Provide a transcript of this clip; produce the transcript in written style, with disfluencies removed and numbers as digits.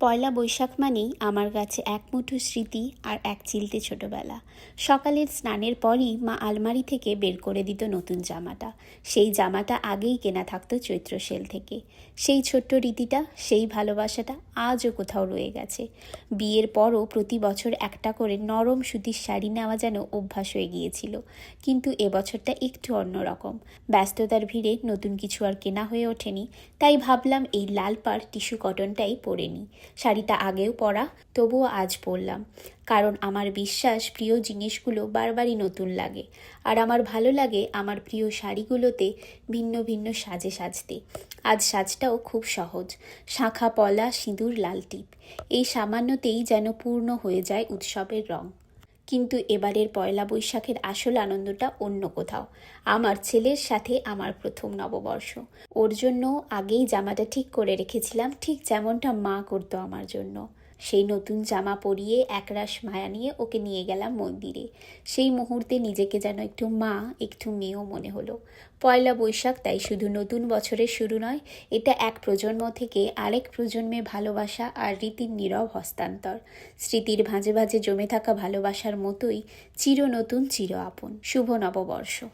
পয়লা বৈশাখ মানেই আমার কাছে এক মুঠো স্মৃতি আর এক চিলতে ছোটবেলা। সকালের স্নানের পরই মা আলমারি থেকে বের করে দিত নতুন জামাটা। সেই জামাটা আগেই কেনা থাকতো চৈত্র সেল থেকে। সেই ছোট্ট রীতিটা, সেই ভালোবাসাটা আজও কোথাও রয়ে গেছে। বিয়ের পরও প্রতি বছর একটা করে নরম সুতির শাড়ি নেওয়া যেন অভ্যাস হয়ে গিয়েছিল। কিন্তু এবছরটা একটু অন্যরকম। ব্যস্ততার ভিড়ে নতুন কিছু আর কেনা হয়ে ওঠেনি, তাই ভাবলাম এই লাল পাড় টিস্যু কটনটাই পরে নিই। শাড়িটা আগেও পরা, তবুও আজ পরলাম, কারণ আমার বিশ্বাস প্রিয় জিনিসগুলো বারবারই নতুন লাগে। আর আমার ভালো লাগে আমার প্রিয় শাড়িগুলোতে ভিন্ন ভিন্ন সাজে সাজতে। আজ সাজটাও খুব সহজ, শাঁখা পলা, সিঁদুর, লাল টিপ। এই সামান্যতেই যেন পূর্ণ হয়ে যায় উৎসবের রং। কিন্তু এবারের পয়লা বৈশাখের আসল আনন্দটা অন্য কোথাও। আমার ছেলের সাথে আমার প্রথম নববর্ষ। ওর জন্য আগেই জামাটা ঠিক করে রেখেছিলাম, ঠিক যেমনটা মা করতো আমার জন্য। সেই নতুন জামা পরিয়ে একরাশ মায়া নিয়ে ওকে নিয়ে গেলাম মন্দিরে। সেই মুহূর্তে নিজেকে যেন একটু মা, একটু মেয়েও মনে হলো। পয়লা বৈশাখ তাই শুধু নতুন বছরের শুরু নয়, এটা এক প্রজন্ম থেকে আরেক প্রজন্মে ভালোবাসা আর রীতির নীরব হস্তান্তর। স্মৃতির ভাঁজে ভাঁজে জমে থাকা ভালোবাসার মতোই চির নতুন, চির আপন। শুভ নববর্ষ।